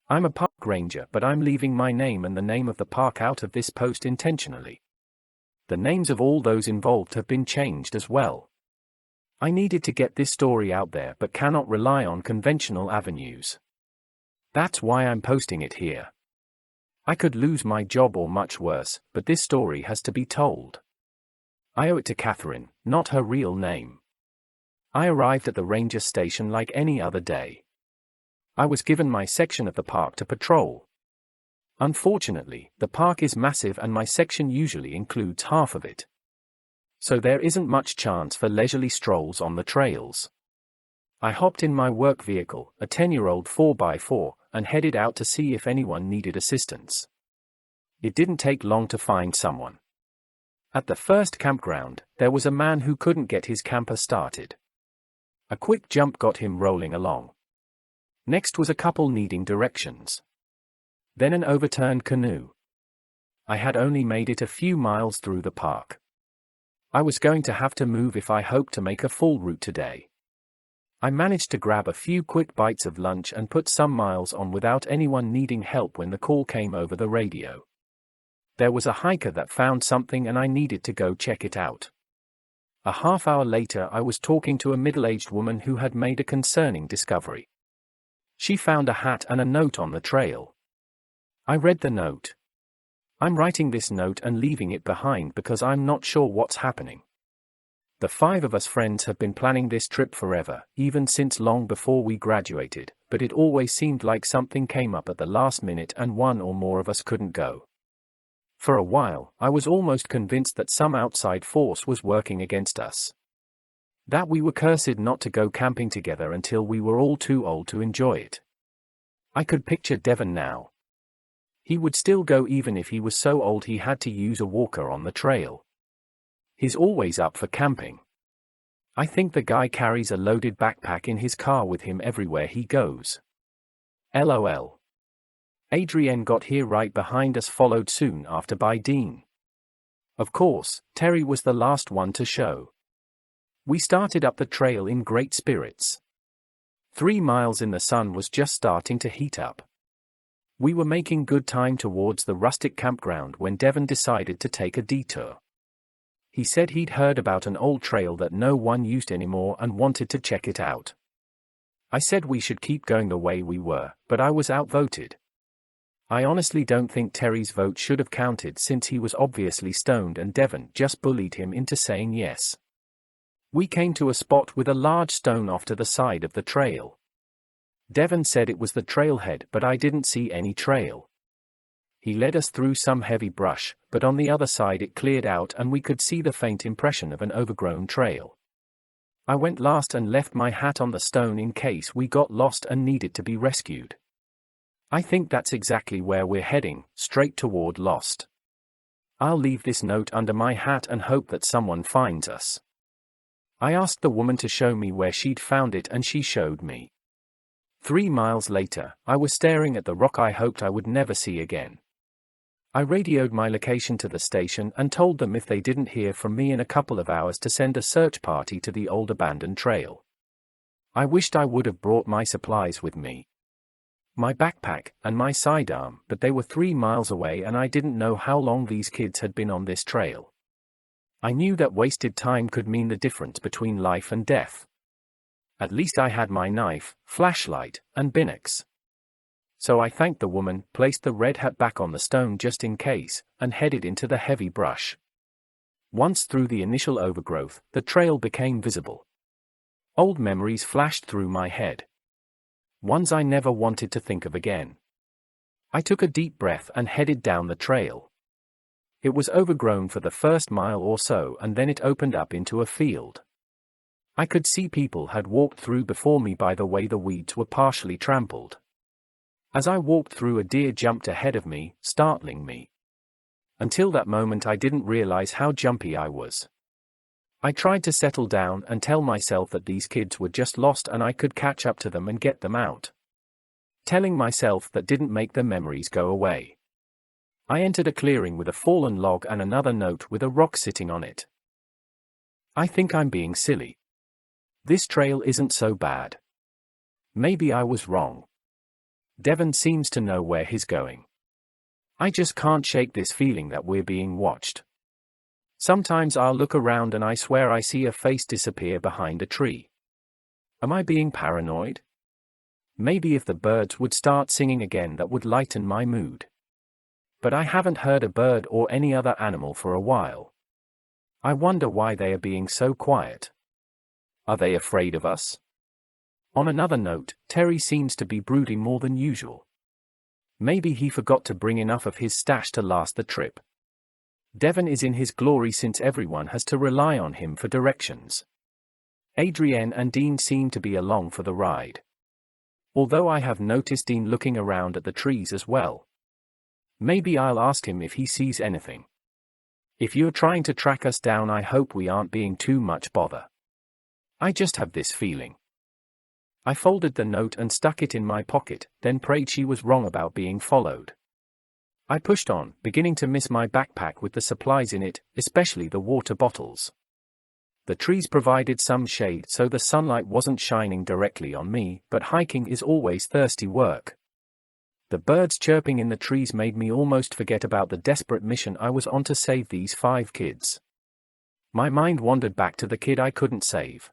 I'm a park ranger, but I'm leaving my name and the name of the park out of this post intentionally. The names of all those involved have been changed as well. I needed to get this story out there but cannot rely on conventional avenues. That's why I'm posting it here. I could lose my job or much worse, but this story has to be told. I owe it to Catherine, not her real name. I arrived at the ranger station like any other day. I was given my section of the park to patrol. Unfortunately, the park is massive and my section usually includes half of it. So there isn't much chance for leisurely strolls on the trails. I hopped in my work vehicle, a 10-year-old 4x4, and headed out to see if anyone needed assistance. It didn't take long to find someone. At the first campground, there was a man who couldn't get his camper started. A quick jump got him rolling along. Next was a couple needing directions. Then an overturned canoe. I had only made it a few miles through the park. I was going to have to move if I hoped to make a full route today. I managed to grab a few quick bites of lunch and put some miles on without anyone needing help when the call came over the radio. There was a hiker that found something and I needed to go check it out. A half hour later I was talking to a middle-aged woman who had made a concerning discovery. She found a hat and a note on the trail. I read the note. I'm writing this note and leaving it behind because I'm not sure what's happening. The 5 of us friends have been planning this trip forever, even since long before we graduated, but it always seemed like something came up at the last minute and one or more of us couldn't go. For a while, I was almost convinced that some outside force was working against us. That we were cursed not to go camping together until we were all too old to enjoy it. I could picture Devon now. He would still go even if he was so old he had to use a walker on the trail. He's always up for camping. I think the guy carries a loaded backpack in his car with him everywhere he goes. LOL. Adrienne got here right behind us, followed soon after by Dean. Of course, Terry was the last one to show. We started up the trail in great spirits. 3 miles in, the sun was just starting to heat up. We were making good time towards the rustic campground when Devon decided to take a detour. He said he'd heard about an old trail that no one used anymore and wanted to check it out. I said we should keep going the way we were, but I was outvoted. I honestly don't think Terry's vote should have counted since he was obviously stoned and Devon just bullied him into saying yes. We came to a spot with a large stone off to the side of the trail. Devon said it was the trailhead, but I didn't see any trail. He led us through some heavy brush, but on the other side it cleared out and we could see the faint impression of an overgrown trail. I went last and left my hat on the stone in case we got lost and needed to be rescued. I think that's exactly where we're heading, straight toward Lost. I'll leave this note under my hat and hope that someone finds us. I asked the woman to show me where she'd found it and she showed me. 3 miles later, I was staring at the rock I hoped I would never see again. I radioed my location to the station and told them if they didn't hear from me in a couple of hours to send a search party to the old abandoned trail. I wished I would have brought my supplies with me. My backpack and my sidearm, but they were 3 miles away and I didn't know how long these kids had been on this trail. I knew that wasted time could mean the difference between life and death. At least I had my knife, flashlight, and binocs. So I thanked the woman, placed the red hat back on the stone just in case, and headed into the heavy brush. Once through the initial overgrowth, the trail became visible. Old memories flashed through my head. Ones I never wanted to think of again. I took a deep breath and headed down the trail. It was overgrown for the first mile or so and then it opened up into a field. I could see people had walked through before me by the way the weeds were partially trampled. As I walked through, a deer jumped ahead of me, startling me. Until that moment I didn't realize how jumpy I was. I tried to settle down and tell myself that these kids were just lost and I could catch up to them and get them out. Telling myself that didn't make the memories go away. I entered a clearing with a fallen log and another note with a rock sitting on it. I think I'm being silly. This trail isn't so bad. Maybe I was wrong. Devon seems to know where he's going. I just can't shake this feeling that we're being watched. Sometimes I'll look around and I swear I see a face disappear behind a tree. Am I being paranoid? Maybe if the birds would start singing again, that would lighten my mood. But I haven't heard a bird or any other animal for a while. I wonder why they are being so quiet. Are they afraid of us? On another note, Terry seems to be brooding more than usual. Maybe he forgot to bring enough of his stash to last the trip. Devon is in his glory since everyone has to rely on him for directions. Adrienne and Dean seem to be along for the ride. Although I have noticed Dean looking around at the trees as well. Maybe I'll ask him if he sees anything. If you're trying to track us down, I hope we aren't being too much bother. I just have this feeling. I folded the note and stuck it in my pocket, then prayed she was wrong about being followed. I pushed on, beginning to miss my backpack with the supplies in it, especially the water bottles. The trees provided some shade so the sunlight wasn't shining directly on me, but hiking is always thirsty work. The birds chirping in the trees made me almost forget about the desperate mission I was on to save these 5 kids. My mind wandered back to the kid I couldn't save.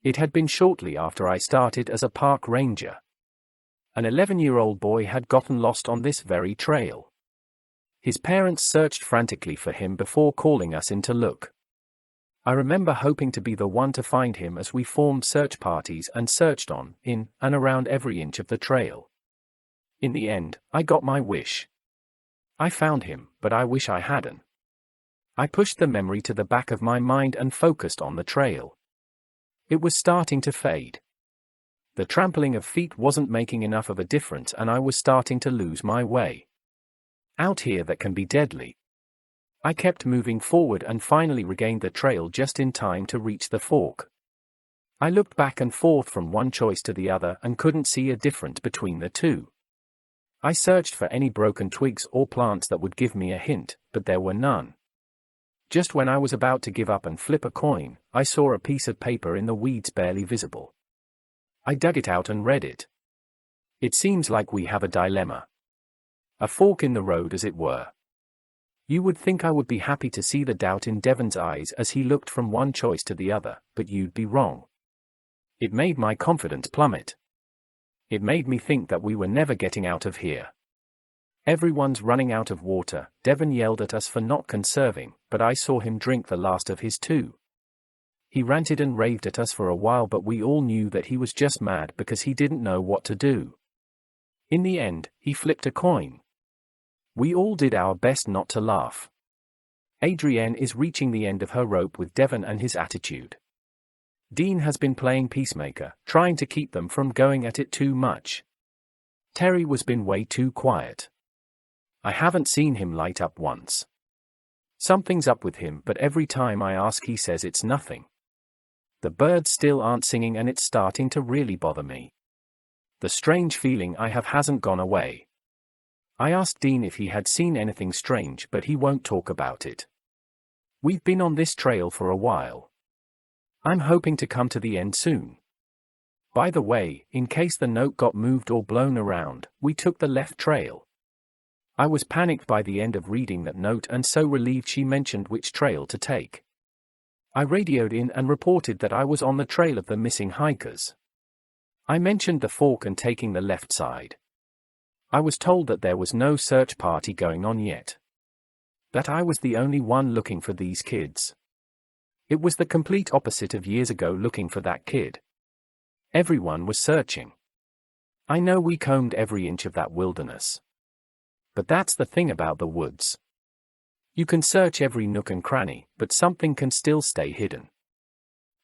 It had been shortly after I started as a park ranger. An 11-year-old boy had gotten lost on this very trail. His parents searched frantically for him before calling us in to look. I remember hoping to be the one to find him as we formed search parties and searched on, in, and around every inch of the trail. In the end, I got my wish. I found him, but I wish I hadn't. I pushed the memory to the back of my mind and focused on the trail. It was starting to fade. The trampling of feet wasn't making enough of a difference and I was starting to lose my way. Out here that can be deadly. I kept moving forward and finally regained the trail just in time to reach the fork. I looked back and forth from one choice to the other and couldn't see a difference between the two. I searched for any broken twigs or plants that would give me a hint, but there were none. Just when I was about to give up and flip a coin, I saw a piece of paper in the weeds barely visible. I dug it out and read it. It seems like we have a dilemma. A fork in the road, as it were. You would think I would be happy to see the doubt in Devon's eyes as he looked from one choice to the other, but you'd be wrong. It made my confidence plummet. It made me think that we were never getting out of here. Everyone's running out of water. Devon yelled at us for not conserving, but I saw him drink the last of his too. He ranted and raved at us for a while, but we all knew that he was just mad because he didn't know what to do. In the end, he flipped a coin. We all did our best not to laugh. Adrienne is reaching the end of her rope with Devon and his attitude. Dean has been playing peacemaker, trying to keep them from going at it too much. Terry was been way too quiet. I haven't seen him light up once. Something's up with him, but every time I ask he says it's nothing. The birds still aren't singing and it's starting to really bother me. The strange feeling I have hasn't gone away. I asked Dean if he had seen anything strange, but he won't talk about it. We've been on this trail for a while. I'm hoping to come to the end soon. By the way, in case the note got moved or blown around, we took the left trail. I was panicked by the end of reading that note and so relieved she mentioned which trail to take. I radioed in and reported that I was on the trail of the missing hikers. I mentioned the fork and taking the left side. I was told that there was no search party going on yet. That I was the only one looking for these kids. It was the complete opposite of years ago looking for that kid. Everyone was searching. I know we combed every inch of that wilderness. But that's the thing about the woods. You can search every nook and cranny, but something can still stay hidden.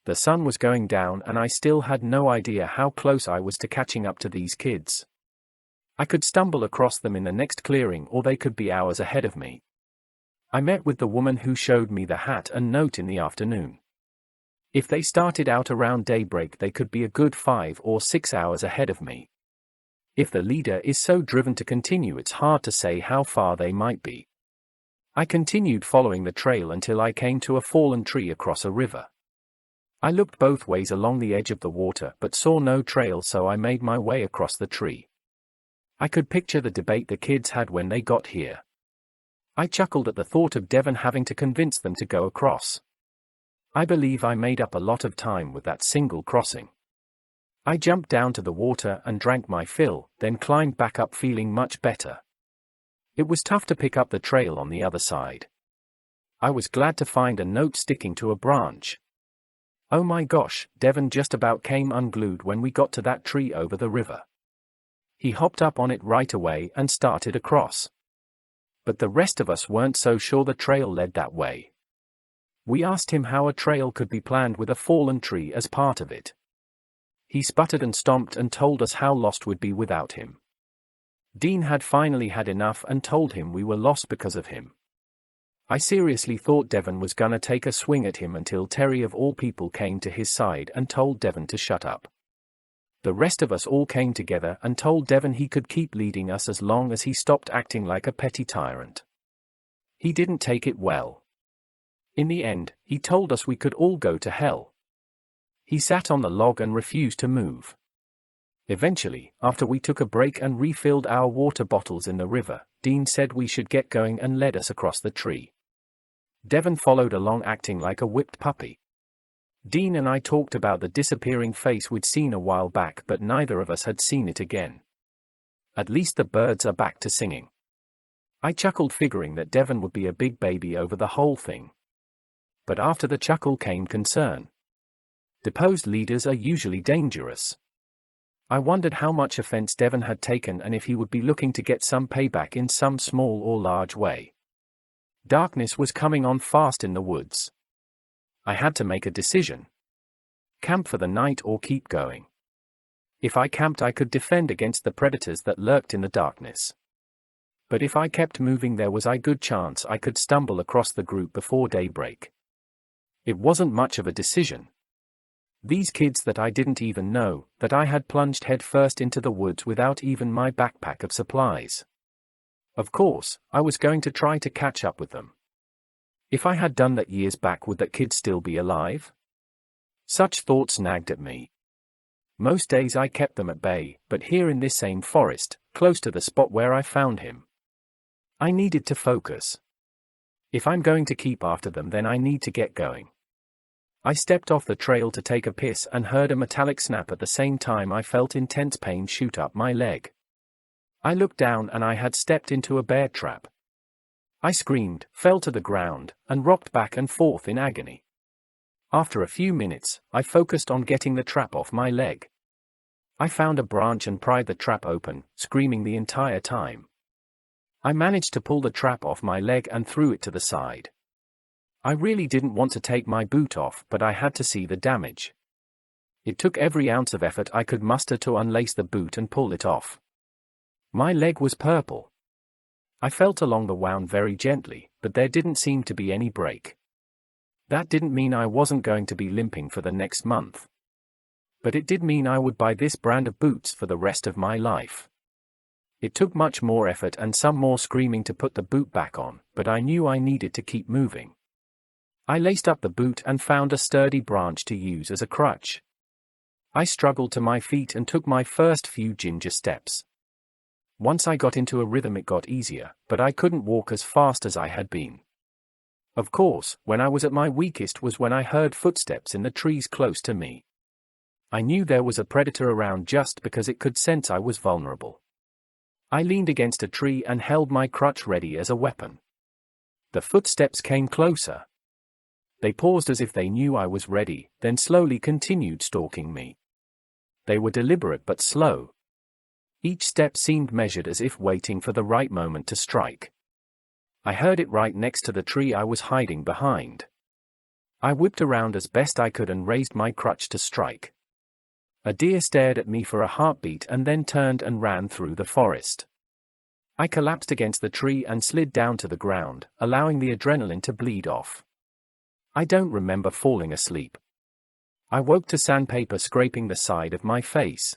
The sun was going down and I still had no idea how close I was to catching up to these kids. I could stumble across them in the next clearing or they could be hours ahead of me. I met with the woman who showed me the hat and note in the afternoon. If they started out around daybreak, they could be a good 5 or 6 hours ahead of me. If the leader is so driven to continue, it's hard to say how far they might be. I continued following the trail until I came to a fallen tree across a river. I looked both ways along the edge of the water but saw no trail, so I made my way across the tree. I could picture the debate the kids had when they got here. I chuckled at the thought of Devon having to convince them to go across. I believe I made up a lot of time with that single crossing. I jumped down to the water and drank my fill, then climbed back up feeling much better. It was tough to pick up the trail on the other side. I was glad to find a note sticking to a branch. Oh my gosh, Devon just about came unglued when we got to that tree over the river. He hopped up on it right away and started across. But the rest of us weren't so sure the trail led that way. We asked him how a trail could be planned with a fallen tree as part of it. He sputtered and stomped and told us how lost we'd be without him. Dean had finally had enough and told him we were lost because of him. I seriously thought Devon was gonna take a swing at him until Terry of all people came to his side and told Devon to shut up. The rest of us all came together and told Devon he could keep leading us as long as he stopped acting like a petty tyrant. He didn't take it well. In the end, he told us we could all go to hell. He sat on the log and refused to move. Eventually, after we took a break and refilled our water bottles in the river, Dean said we should get going and led us across the tree. Devon followed along acting like a whipped puppy. Dean and I talked about the disappearing face we'd seen a while back, but neither of us had seen it again. At least the birds are back to singing. I chuckled, figuring that Devon would be a big baby over the whole thing. But after the chuckle came concern. Deposed leaders are usually dangerous. I wondered how much offense Devon had taken and if he would be looking to get some payback in some small or large way. Darkness was coming on fast in the woods. I had to make a decision. Camp for the night or keep going. If I camped, I could defend against the predators that lurked in the darkness. But if I kept moving, there was a good chance I could stumble across the group before daybreak. It wasn't much of a decision. These kids that I didn't even know, that I had plunged headfirst into the woods without even my backpack of supplies. Of course, I was going to try to catch up with them. If I had done that years back, would that kid still be alive? Such thoughts nagged at me. Most days I kept them at bay, but here in this same forest, close to the spot where I found him, I needed to focus. If I'm going to keep after them, then I need to get going. I stepped off the trail to take a piss and heard a metallic snap. At the same time, I felt intense pain shoot up my leg. I looked down and I had stepped into a bear trap. I screamed, fell to the ground, and rocked back and forth in agony. After a few minutes, I focused on getting the trap off my leg. I found a branch and pried the trap open, screaming the entire time. I managed to pull the trap off my leg and threw it to the side. I really didn't want to take my boot off, but I had to see the damage. It took every ounce of effort I could muster to unlace the boot and pull it off. My leg was purple. I felt along the wound very gently, but there didn't seem to be any break. That didn't mean I wasn't going to be limping for the next month. But it did mean I would buy this brand of boots for the rest of my life. It took much more effort and some more screaming to put the boot back on, but I knew I needed to keep moving. I laced up the boot and found a sturdy branch to use as a crutch. I struggled to my feet and took my first few ginger steps. Once I got into a rhythm, it got easier, but I couldn't walk as fast as I had been. Of course, when I was at my weakest was when I heard footsteps in the trees close to me. I knew there was a predator around just because it could sense I was vulnerable. I leaned against a tree and held my crutch ready as a weapon. The footsteps came closer. They paused as if they knew I was ready, then slowly continued stalking me. They were deliberate but slow. Each step seemed measured, as if waiting for the right moment to strike. I heard it right next to the tree I was hiding behind. I whipped around as best I could and raised my crutch to strike. A deer stared at me for a heartbeat and then turned and ran through the forest. I collapsed against the tree and slid down to the ground, allowing the adrenaline to bleed off. I don't remember falling asleep. I woke to sandpaper scraping the side of my face.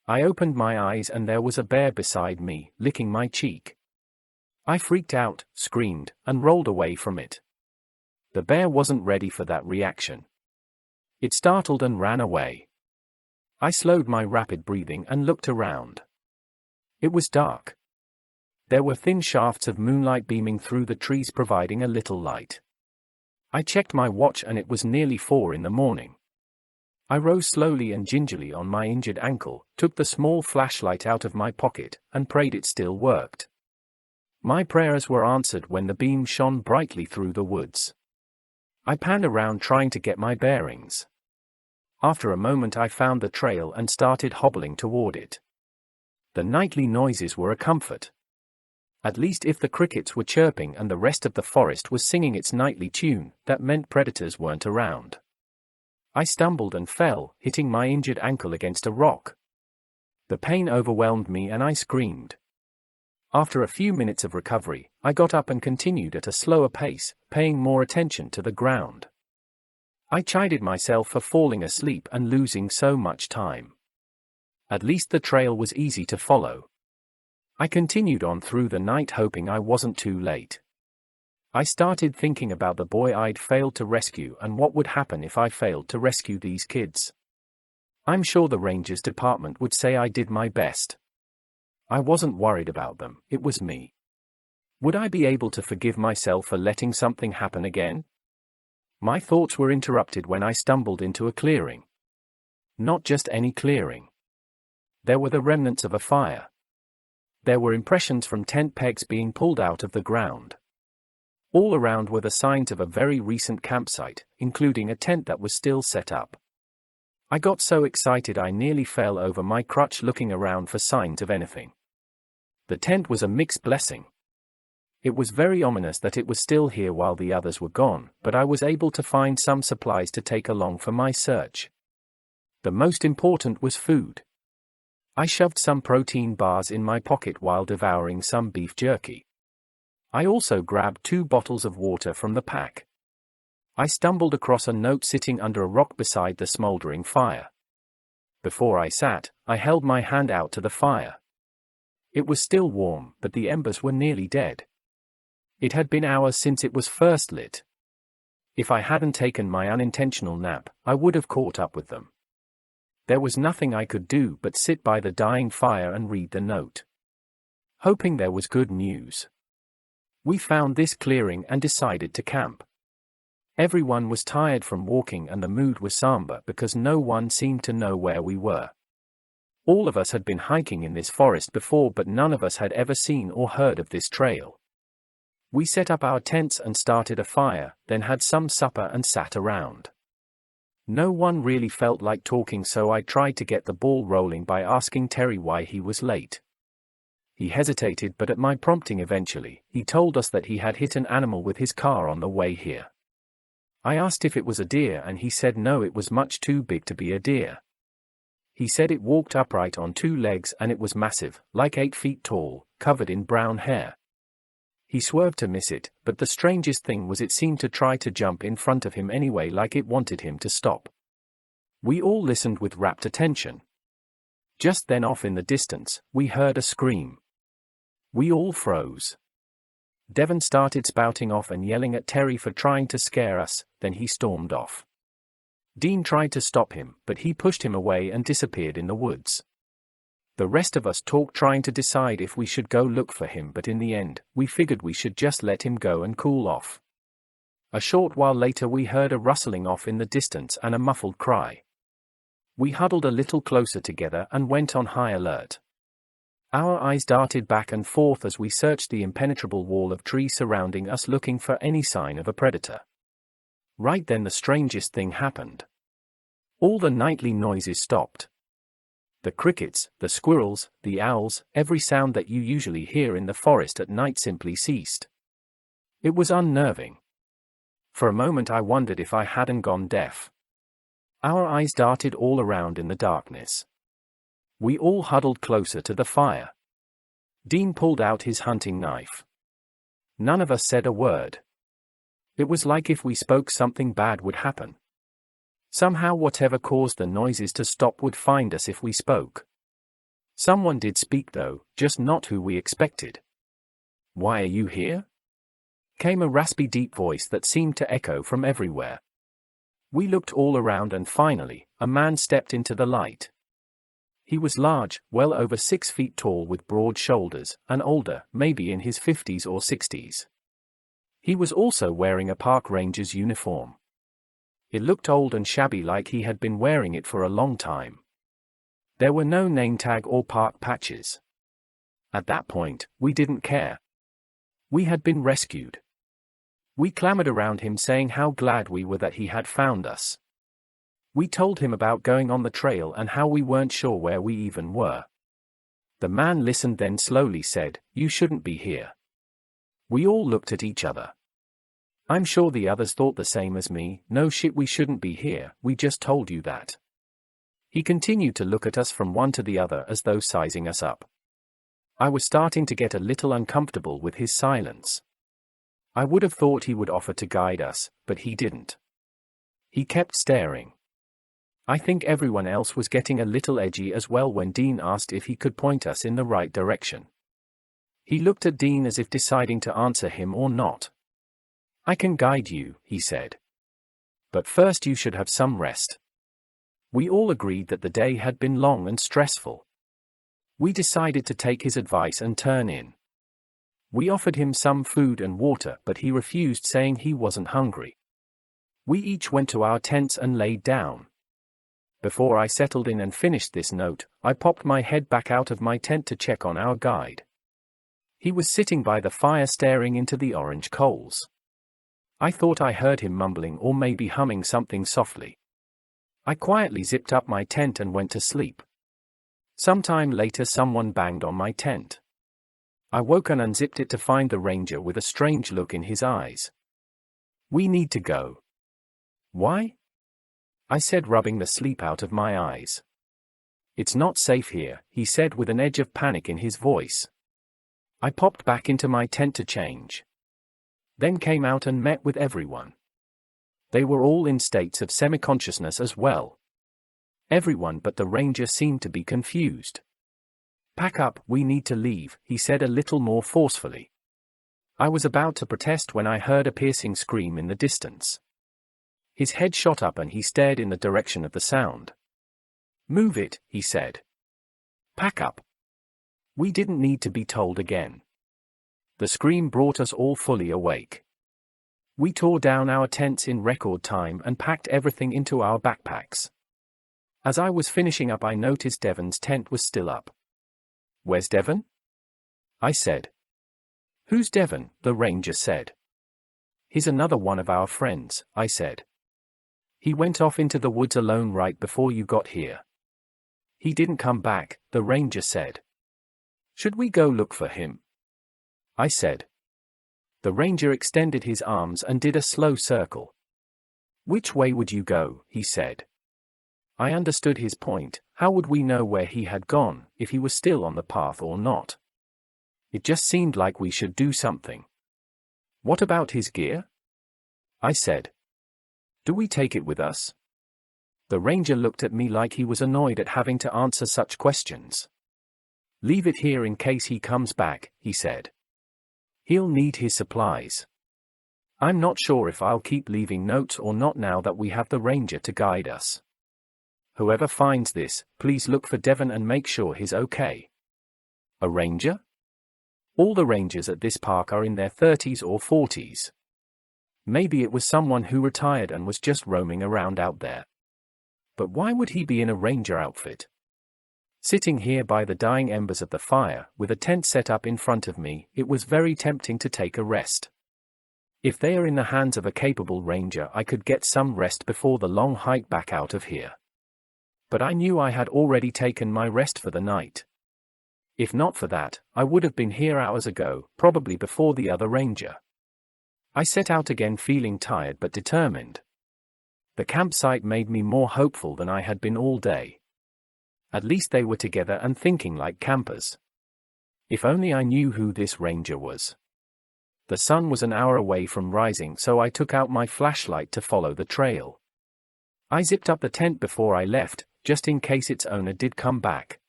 I opened my eyes and there was a bear beside me, licking my cheek. I freaked out, screamed, and rolled away from it. The bear wasn't ready for that reaction. It startled and ran away. I slowed my rapid breathing and looked around. It was dark. There were thin shafts of moonlight beaming through the trees, providing a little light. I checked my watch and it was nearly 4 in the morning. I rose slowly and gingerly on my injured ankle, took the small flashlight out of my pocket, and prayed it still worked. My prayers were answered when the beam shone brightly through the woods. I panned around trying to get my bearings. After a moment I found the trail and started hobbling toward it. The nightly noises were a comfort. At least if the crickets were chirping and the rest of the forest was singing its nightly tune, that meant predators weren't around. I stumbled and fell, hitting my injured ankle against a rock. The pain overwhelmed me and I screamed. After a few minutes of recovery, I got up and continued at a slower pace, paying more attention to the ground. I chided myself for falling asleep and losing so much time. At least the trail was easy to follow. I continued on through the night, hoping I wasn't too late. I started thinking about the boy I'd failed to rescue and what would happen if I failed to rescue these kids. I'm sure the Rangers department would say I did my best. I wasn't worried about them, it was me. Would I be able to forgive myself for letting something happen again? My thoughts were interrupted when I stumbled into a clearing. Not just any clearing. There were the remnants of a fire. There were impressions from tent pegs being pulled out of the ground. All around were the signs of a very recent campsite, including a tent that was still set up. I got so excited I nearly fell over my crutch looking around for signs of anything. The tent was a mixed blessing. It was very ominous that it was still here while the others were gone, but I was able to find some supplies to take along for my search. The most important was food. I shoved some protein bars in my pocket while devouring some beef jerky. I also grabbed 2 bottles of water from the pack. I stumbled across a note sitting under a rock beside the smoldering fire. Before I sat, I held my hand out to the fire. It was still warm, but the embers were nearly dead. It had been hours since it was first lit. If I hadn't taken my unintentional nap, I would have caught up with them. There was nothing I could do but sit by the dying fire and read the note. Hoping there was good news. We found this clearing and decided to camp. Everyone was tired from walking and the mood was somber because no one seemed to know where we were. All of us had been hiking in this forest before, but none of us had ever seen or heard of this trail. We set up our tents and started a fire, then had some supper and sat around. No one really felt like talking, so I tried to get the ball rolling by asking Terry why he was late. He hesitated, but at my prompting eventually, he told us that he had hit an animal with his car on the way here. I asked if it was a deer and he said no, it was much too big to be a deer. He said it walked upright on 2 legs and it was massive, like 8 feet tall, covered in brown hair. He swerved to miss it, but the strangest thing was it seemed to try to jump in front of him anyway, like it wanted him to stop. We all listened with rapt attention. Just then, off in the distance, we heard a scream. We all froze. Devon started spouting off and yelling at Terry for trying to scare us, then he stormed off. Dean tried to stop him, but he pushed him away and disappeared in the woods. The rest of us talked, trying to decide if we should go look for him, but in the end, we figured we should just let him go and cool off. A short while later we heard a rustling off in the distance and a muffled cry. We huddled a little closer together and went on high alert. Our eyes darted back and forth as we searched the impenetrable wall of trees surrounding us, looking for any sign of a predator. Right then the strangest thing happened. All the nightly noises stopped. The crickets, the squirrels, the owls, every sound that you usually hear in the forest at night simply ceased. It was unnerving. For a moment I wondered if I hadn't gone deaf. Our eyes darted all around in the darkness. We all huddled closer to the fire. Dean pulled out his hunting knife. None of us said a word. It was like if we spoke, something bad would happen. Somehow whatever caused the noises to stop would find us if we spoke. Someone did speak though, just not who we expected. "Why are you here?" came a raspy deep voice that seemed to echo from everywhere. We looked all around and finally, a man stepped into the light. He was large, well over 6 feet tall with broad shoulders, and older, maybe in his 50s or 60s. He was also wearing a park ranger's uniform. It looked old and shabby, like he had been wearing it for a long time. There were no name tag or park patches. At that point, we didn't care. We had been rescued. We clamored around him saying how glad we were that he had found us. We told him about going on the trail and how we weren't sure where we even were. The man listened, then slowly said, "You shouldn't be here." We all looked at each other. I'm sure the others thought the same as me. "No shit, we shouldn't be here, we just told you that." He continued to look at us from one to the other as though sizing us up. I was starting to get a little uncomfortable with his silence. I would have thought he would offer to guide us, but he didn't. He kept staring. I think everyone else was getting a little edgy as well when Dean asked if he could point us in the right direction. He looked at Dean as if deciding to answer him or not. "I can guide you," he said. "But first you should have some rest." We all agreed that the day had been long and stressful. We decided to take his advice and turn in. We offered him some food and water, but he refused, saying he wasn't hungry. We each went to our tents and laid down. Before I settled in and finished this note, I popped my head back out of my tent to check on our guide. He was sitting by the fire staring into the orange coals. I thought I heard him mumbling or maybe humming something softly. I quietly zipped up my tent and went to sleep. Sometime later someone banged on my tent. I woke and unzipped it to find the ranger with a strange look in his eyes. "We need to go." "Why?" I said, rubbing the sleep out of my eyes. "It's not safe here," he said with an edge of panic in his voice. I popped back into my tent to change. Then came out and met with everyone. They were all in states of semi-consciousness as well. Everyone but the ranger seemed to be confused. "Pack up, we need to leave," he said a little more forcefully. I was about to protest when I heard a piercing scream in the distance. His head shot up and he stared in the direction of the sound. "Move it," he said. "Pack up." We didn't need to be told again. The scream brought us all fully awake. We tore down our tents in record time and packed everything into our backpacks. As I was finishing up, I noticed Devon's tent was still up. "Where's Devon?" I said. "Who's Devon?" the ranger said. "He's another one of our friends," I said. "He went off into the woods alone right before you got here." "He didn't come back," the ranger said. "Should we go look for him?" I said. The ranger extended his arms and did a slow circle. "Which way would you go?" he said. I understood his point. How would we know where he had gone, if he was still on the path or not? It just seemed like we should do something. "What about his gear?" I said. "Do we take it with us?" The ranger looked at me like he was annoyed at having to answer such questions. "Leave it here in case he comes back," he said. "He'll need his supplies." I'm not sure if I'll keep leaving notes or not now that we have the ranger to guide us. Whoever finds this, please look for Devon and make sure he's okay. A ranger? All the rangers at this park are in their 30s or 40s. Maybe it was someone who retired and was just roaming around out there. But why would he be in a ranger outfit? Sitting here by the dying embers of the fire, with a tent set up in front of me, it was very tempting to take a rest. If they are in the hands of a capable ranger, I could get some rest before the long hike back out of here. But I knew I had already taken my rest for the night. If not for that, I would have been here hours ago, probably before the other ranger. I set out again feeling tired but determined. The campsite made me more hopeful than I had been all day. At least they were together and thinking like campers. If only I knew who this ranger was. The sun was an hour away from rising, so I took out my flashlight to follow the trail. I zipped up the tent before I left, just in case its owner did come back.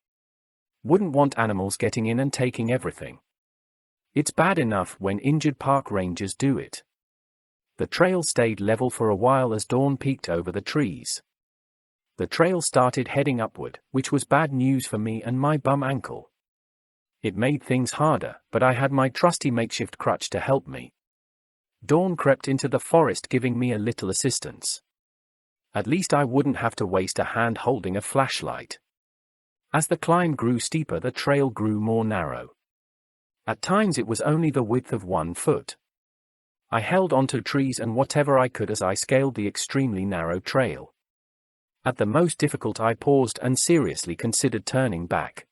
Wouldn't want animals getting in and taking everything. It's bad enough when injured park rangers do it. The trail stayed level for a while as dawn peeked over the trees. The trail started heading upward, which was bad news for me and my bum ankle. It made things harder, but I had my trusty makeshift crutch to help me. Dawn crept into the forest, giving me a little assistance. At least I wouldn't have to waste a hand holding a flashlight. As the climb grew steeper, the trail grew more narrow. At times it was only the width of 1 foot. I held onto trees and whatever I could as I scaled the extremely narrow trail. At the most difficult, I paused and seriously considered turning back.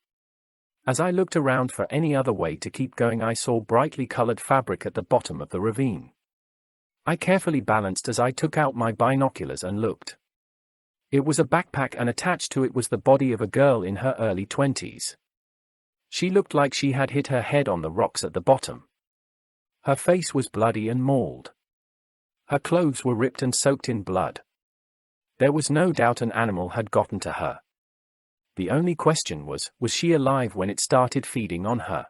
As I looked around for any other way to keep going, I saw brightly colored fabric at the bottom of the ravine. I carefully balanced as I took out my binoculars and looked. It was a backpack, and attached to it was the body of a girl in her early 20s. She looked like she had hit her head on the rocks at the bottom. Her face was bloody and mauled. Her clothes were ripped and soaked in blood. There was no doubt an animal had gotten to her. The only question was she alive when it started feeding on her?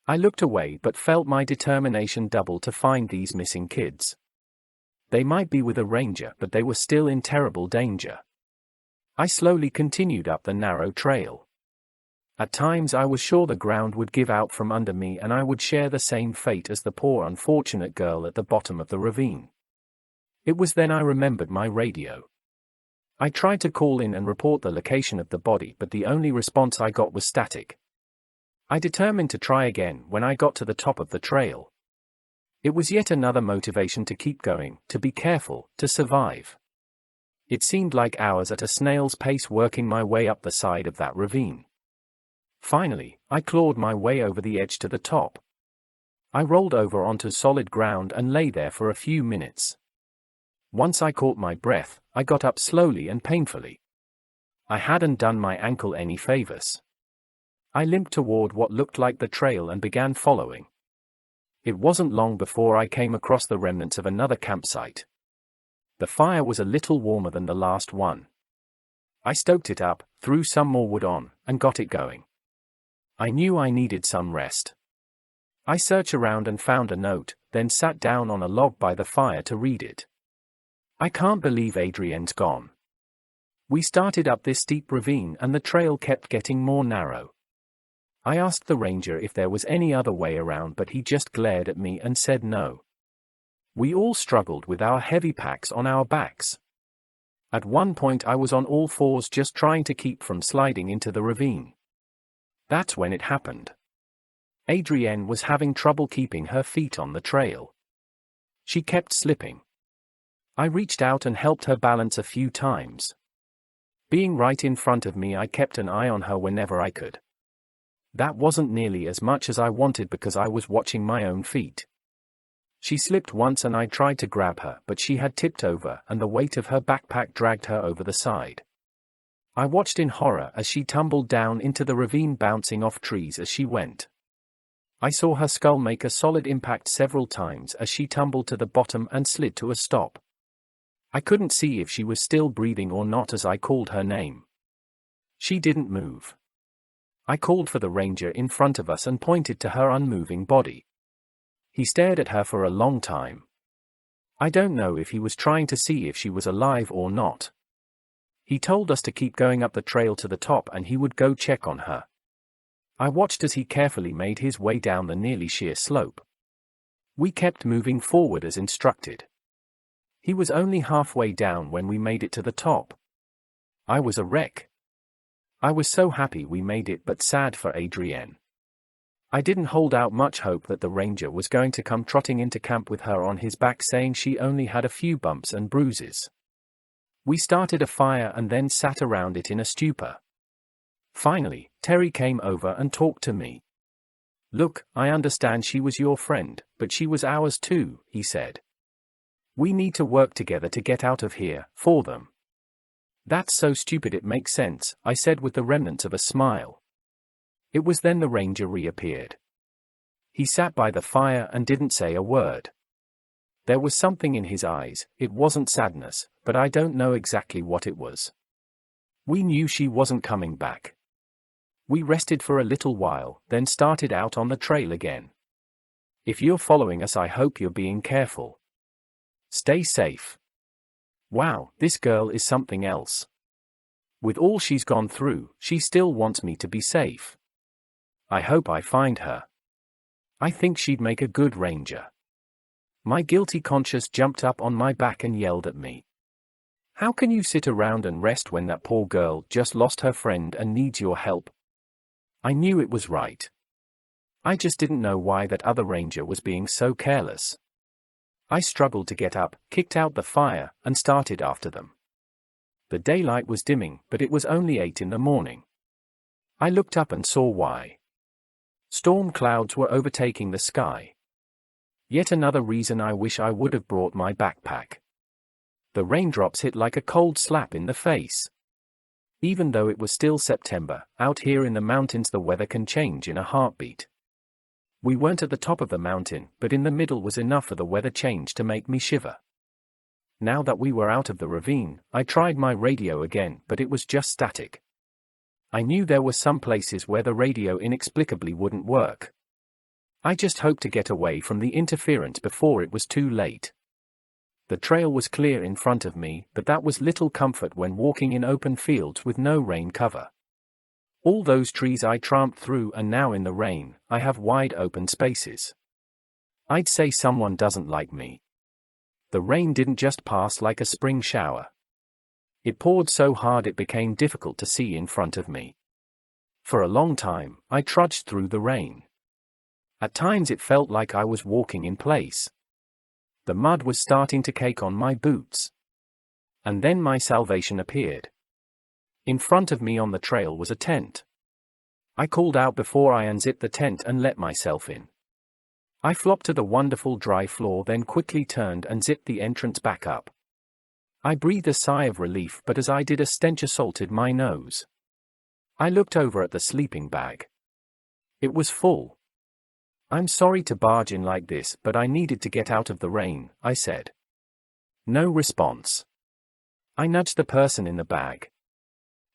I looked away but felt my determination double to find these missing kids. They might be with a ranger, but they were still in terrible danger. I slowly continued up the narrow trail. At times I was sure the ground would give out from under me and I would share the same fate as the poor unfortunate girl at the bottom of the ravine. It was then I remembered my radio. I tried to call in and report the location of the body, but the only response I got was static. I determined to try again when I got to the top of the trail. It was yet another motivation to keep going, to be careful, to survive. It seemed like hours at a snail's pace working my way up the side of that ravine. Finally, I clawed my way over the edge to the top. I rolled over onto solid ground and lay there for a few minutes. Once I caught my breath, I got up slowly and painfully. I hadn't done my ankle any favors. I limped toward what looked like the trail and began following. It wasn't long before I came across the remnants of another campsite. The fire was a little warmer than the last one. I stoked it up, threw some more wood on, and got it going. I knew I needed some rest. I searched around and found a note, then sat down on a log by the fire to read it. I can't believe Adrienne's gone. We started up this steep ravine and the trail kept getting more narrow. I asked the ranger if there was any other way around, but he just glared at me and said no. We all struggled with our heavy packs on our backs. At one point I was on all fours just trying to keep from sliding into the ravine. That's when it happened. Adrienne was having trouble keeping her feet on the trail. She kept slipping. I reached out and helped her balance a few times. Being right in front of me, I kept an eye on her whenever I could. That wasn't nearly as much as I wanted because I was watching my own feet. She slipped once and I tried to grab her, but she had tipped over and the weight of her backpack dragged her over the side. I watched in horror as she tumbled down into the ravine, bouncing off trees as she went. I saw her skull make a solid impact several times as she tumbled to the bottom and slid to a stop. I couldn't see if she was still breathing or not as I called her name. She didn't move. I called for the ranger in front of us and pointed to her unmoving body. He stared at her for a long time. I don't know if he was trying to see if she was alive or not. He told us to keep going up the trail to the top and he would go check on her. I watched as he carefully made his way down the nearly sheer slope. We kept moving forward as instructed. He was only halfway down when we made it to the top. I was a wreck. I was so happy we made it, but sad for Adrienne. I didn't hold out much hope that the ranger was going to come trotting into camp with her on his back saying she only had a few bumps and bruises. We started a fire and then sat around it in a stupor. Finally, Terry came over and talked to me. "Look, I understand she was your friend, but she was ours too," he said. "We need to work together to get out of here, for them." "That's so stupid it makes sense," I said with the remnants of a smile. It was then the ranger reappeared. He sat by the fire and didn't say a word. There was something in his eyes. It wasn't sadness, but I don't know exactly what it was. We knew she wasn't coming back. We rested for a little while, then started out on the trail again. If you're following us, I hope you're being careful. Stay safe. Wow, this girl is something else. With all she's gone through, she still wants me to be safe. I hope I find her. I think she'd make a good ranger. My guilty conscience jumped up on my back and yelled at me. How can you sit around and rest when that poor girl just lost her friend and needs your help? I knew it was right. I just didn't know why that other ranger was being so careless. I struggled to get up, kicked out the fire, and started after them. The daylight was dimming, but it was only 8 in the morning. I looked up and saw why. Storm clouds were overtaking the sky. Yet another reason I wish I would have brought my backpack. The raindrops hit like a cold slap in the face. Even though it was still September, out here in the mountains the weather can change in a heartbeat. We weren't at the top of the mountain, but in the middle was enough for the weather change to make me shiver. Now that we were out of the ravine, I tried my radio again, but it was just static. I knew there were some places where the radio inexplicably wouldn't work. I just hoped to get away from the interference before it was too late. The trail was clear in front of me, but that was little comfort when walking in open fields with no rain cover. All those trees I tramped through, and now in the rain, I have wide open spaces. I'd say someone doesn't like me. The rain didn't just pass like a spring shower. It poured so hard it became difficult to see in front of me. For a long time, I trudged through the rain. At times it felt like I was walking in place. The mud was starting to cake on my boots. And then my salvation appeared. In front of me on the trail was a tent. I called out before I unzipped the tent and let myself in. I flopped to the wonderful dry floor, then quickly turned and zipped the entrance back up. I breathed a sigh of relief, but as I did, a stench assaulted my nose. I looked over at the sleeping bag. It was full. "I'm sorry to barge in like this, but I needed to get out of the rain," I said. No response. I nudged the person in the bag.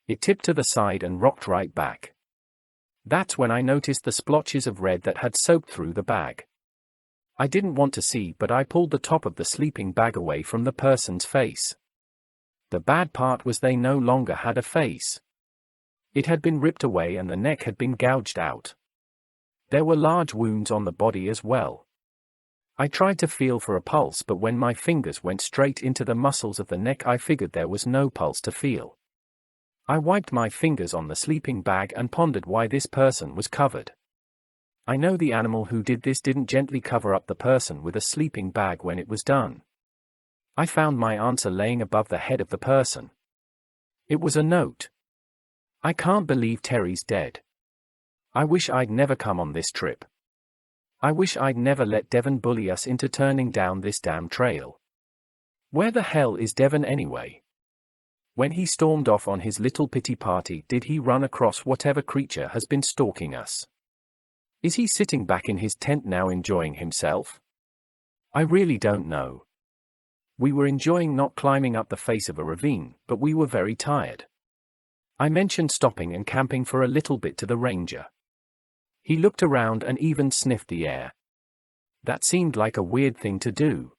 It tipped to the side and rocked right back. That's when I noticed the splotches of red that had soaked through the bag. I didn't want to see, but I pulled the top of the sleeping bag away from the person's face. The bad part was they no longer had a face. It had been ripped away and the neck had been gouged out. There were large wounds on the body as well. I tried to feel for a pulse, but when my fingers went straight into the muscles of the neck, I figured there was no pulse to feel. I wiped my fingers on the sleeping bag and pondered why this person was covered. I know the animal who did this didn't gently cover up the person with a sleeping bag when it was done. I found my answer laying above the head of the person. It was a note. "I can't believe Terry's dead. I wish I'd never come on this trip. I wish I'd never let Devon bully us into turning down this damn trail. Where the hell is Devon anyway? When he stormed off on his little pity party, did he run across whatever creature has been stalking us? Is he sitting back in his tent now enjoying himself? I really don't know." We were enjoying not climbing up the face of a ravine, but we were very tired. I mentioned stopping and camping for a little bit to the ranger. He looked around and even sniffed the air. That seemed like a weird thing to do.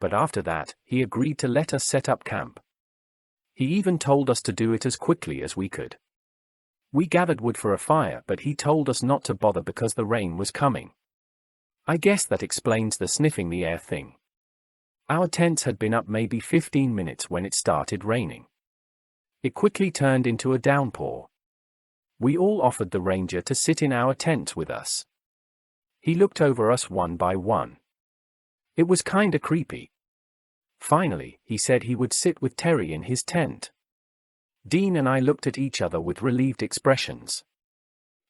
But after that, he agreed to let us set up camp. He even told us to do it as quickly as we could. We gathered wood for a fire, but he told us not to bother because the rain was coming. I guess that explains the sniffing the air thing. Our tents had been up maybe 15 minutes when it started raining. It quickly turned into a downpour. We all offered the ranger to sit in our tents with us. He looked over us one by one. It was kinda creepy. Finally, he said he would sit with Terry in his tent. Dean and I looked at each other with relieved expressions.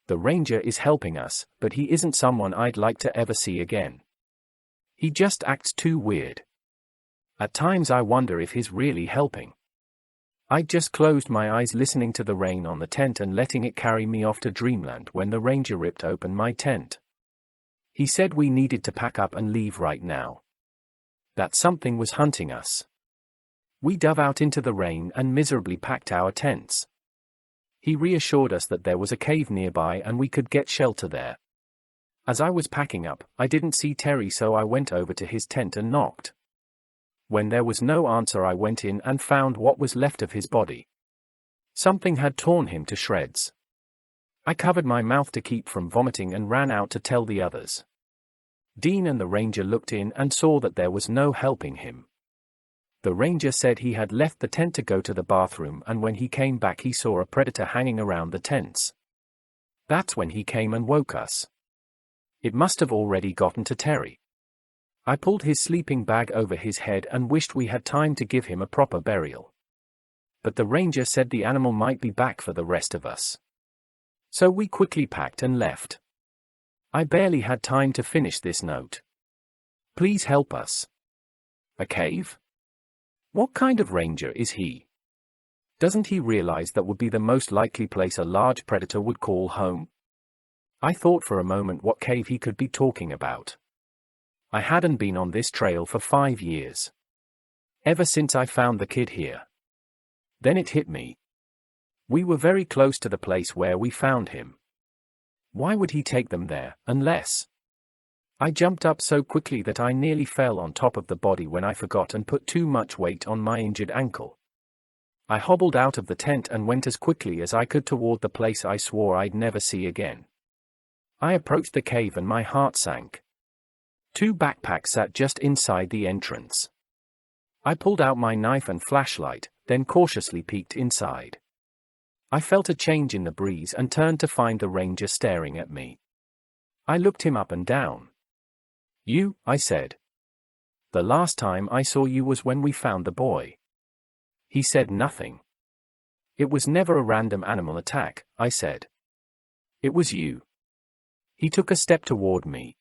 The ranger is helping us, but he isn't someone I'd like to ever see again. He just acts too weird. At times I wonder if he's really helping. I just closed my eyes listening to the rain on the tent and letting it carry me off to dreamland when the ranger ripped open my tent. He said we needed to pack up and leave right now. That something was hunting us. We dove out into the rain and miserably packed our tents. He reassured us that there was a cave nearby and we could get shelter there. As I was packing up, I didn't see Terry, so I went over to his tent and knocked. When there was no answer, I went in and found what was left of his body. Something had torn him to shreds. I covered my mouth to keep from vomiting and ran out to tell the others. Dean and the ranger looked in and saw that there was no helping him. The ranger said he had left the tent to go to the bathroom, and when he came back he saw a predator hanging around the tents. That's when he came and woke us. It must have already gotten to Terry. I pulled his sleeping bag over his head and wished we had time to give him a proper burial. But the ranger said the animal might be back for the rest of us. So we quickly packed and left. I barely had time to finish this note. Please help us. A cave? What kind of ranger is he? Doesn't he realize that would be the most likely place a large predator would call home? I thought for a moment what cave he could be talking about. I hadn't been on this trail for 5 years. Ever since I found the kid here. Then it hit me. We were very close to the place where we found him. Why would he take them there, unless... I jumped up so quickly that I nearly fell on top of the body when I forgot and put too much weight on my injured ankle. I hobbled out of the tent and went as quickly as I could toward the place I swore I'd never see again. I approached the cave and my heart sank. 2 backpacks sat just inside the entrance. I pulled out my knife and flashlight, then cautiously peeked inside. I felt a change in the breeze and turned to find the ranger staring at me. I looked him up and down. You, I said. The last time I saw you was when we found the boy. He said nothing. It was never a random animal attack, I said. It was you. He took a step toward me.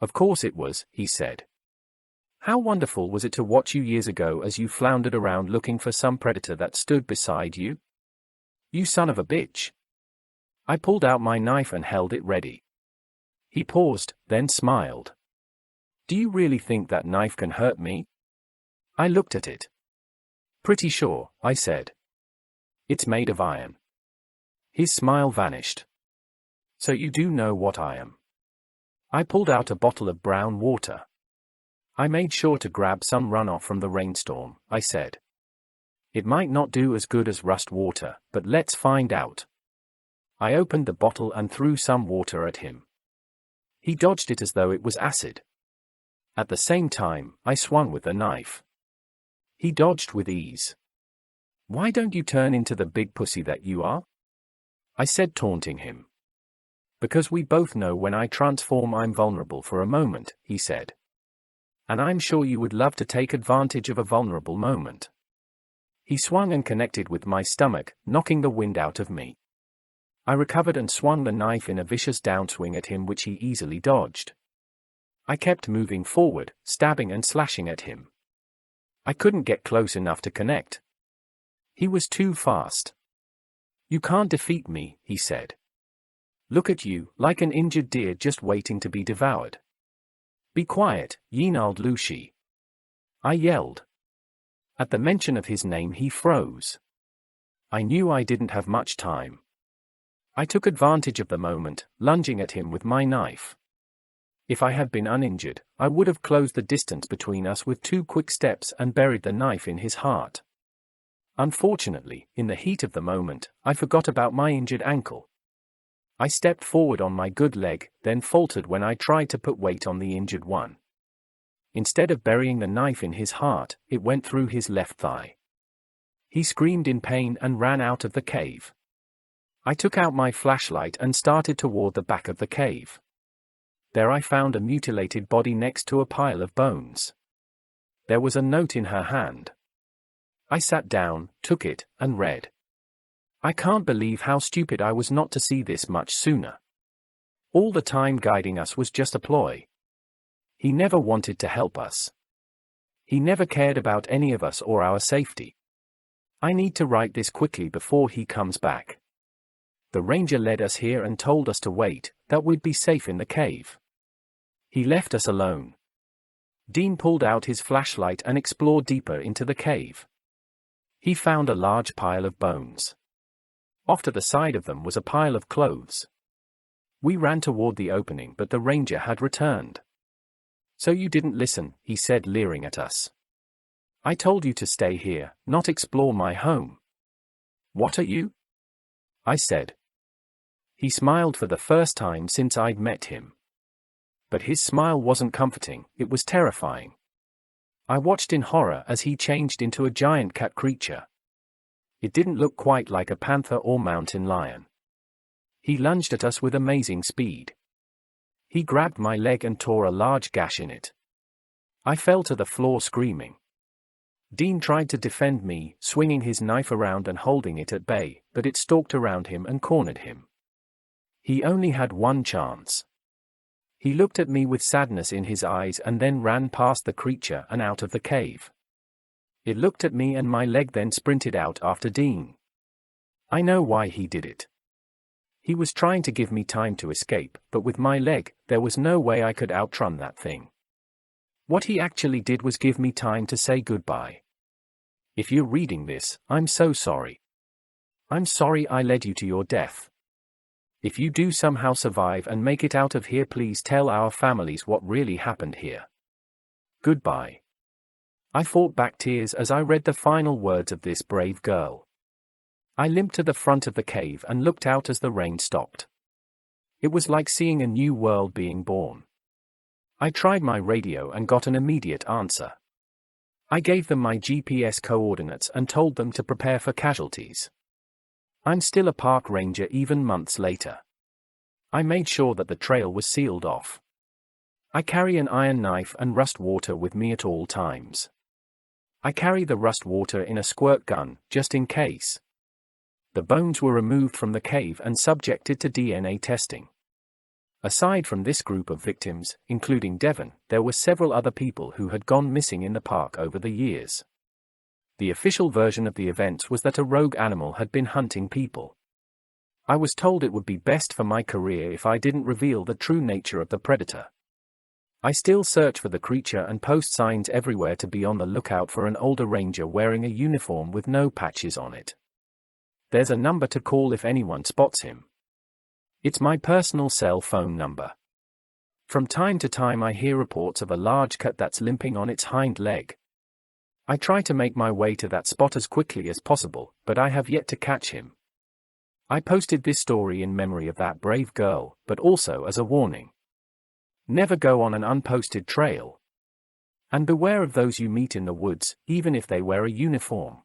Of course it was, he said. How wonderful was it to watch you years ago as you floundered around looking for some predator that stood beside you? You son of a bitch. I pulled out my knife and held it ready. He paused, then smiled. Do you really think that knife can hurt me? I looked at it. Pretty sure, I said. It's made of iron. His smile vanished. So you do know what I am. I pulled out a bottle of brown water. I made sure to grab some runoff from the rainstorm, I said. It might not do as good as rust water, but let's find out. I opened the bottle and threw some water at him. He dodged it as though it was acid. At the same time, I swung with the knife. He dodged with ease. Why don't you turn into the big pussy that you are? I said, taunting him. Because we both know when I transform I'm vulnerable for a moment, he said. And I'm sure you would love to take advantage of a vulnerable moment. He swung and connected with my stomach, knocking the wind out of me. I recovered and swung the knife in a vicious downswing at him, which he easily dodged. I kept moving forward, stabbing and slashing at him. I couldn't get close enough to connect. He was too fast. You can't defeat me, he said. Look at you, like an injured deer just waiting to be devoured. Be quiet, Yinald Lushi. I yelled. At the mention of his name he froze. I knew I didn't have much time. I took advantage of the moment, lunging at him with my knife. If I had been uninjured, I would have closed the distance between us with 2 quick steps and buried the knife in his heart. Unfortunately, in the heat of the moment, I forgot about my injured ankle. I stepped forward on my good leg, then faltered when I tried to put weight on the injured one. Instead of burying the knife in his heart, it went through his left thigh. He screamed in pain and ran out of the cave. I took out my flashlight and started toward the back of the cave. There I found a mutilated body next to a pile of bones. There was a note in her hand. I sat down, took it, and read. I can't believe how stupid I was not to see this much sooner. All the time guiding us was just a ploy. He never wanted to help us. He never cared about any of us or our safety. I need to write this quickly before he comes back. The ranger led us here and told us to wait, that we'd be safe in the cave. He left us alone. Dean pulled out his flashlight and explored deeper into the cave. He found a large pile of bones. Off to the side of them was a pile of clothes. We ran toward the opening, but the ranger had returned. So you didn't listen, he said, leering at us. I told you to stay here, not explore my home. "What are you?" I said. He smiled for the first time since I'd met him. But his smile wasn't comforting, it was terrifying. I watched in horror as he changed into a giant cat creature. It didn't look quite like a panther or mountain lion. He lunged at us with amazing speed. He grabbed my leg and tore a large gash in it. I fell to the floor screaming. Dean tried to defend me, swinging his knife around and holding it at bay, but it stalked around him and cornered him. He only had one chance. He looked at me with sadness in his eyes and then ran past the creature and out of the cave. It looked at me and my leg then sprinted out after Dean. I know why he did it. He was trying to give me time to escape, but with my leg, there was no way I could outrun that thing. What he actually did was give me time to say goodbye. If you're reading this, I'm so sorry. I'm sorry I led you to your death. If you do somehow survive and make it out of here, please tell our families what really happened here. Goodbye. I fought back tears as I read the final words of this brave girl. I limped to the front of the cave and looked out as the rain stopped. It was like seeing a new world being born. I tried my radio and got an immediate answer. I gave them my GPS coordinates and told them to prepare for casualties. I'm still a park ranger even months later. I made sure that the trail was sealed off. I carry an iron knife and rust water with me at all times. I carry the rust water in a squirt gun, just in case. The bones were removed from the cave and subjected to DNA testing. Aside from this group of victims, including Devon, there were several other people who had gone missing in the park over the years. The official version of the events was that a rogue animal had been hunting people. I was told it would be best for my career if I didn't reveal the true nature of the predator. I still search for the creature and post signs everywhere to be on the lookout for an older ranger wearing a uniform with no patches on it. There's a number to call if anyone spots him. It's my personal cell phone number. From time to time I hear reports of a large cat that's limping on its hind leg. I try to make my way to that spot as quickly as possible, but I have yet to catch him. I posted this story in memory of that brave girl, but also as a warning. Never go on an unposted trail. And beware of those you meet in the woods, even if they wear a uniform.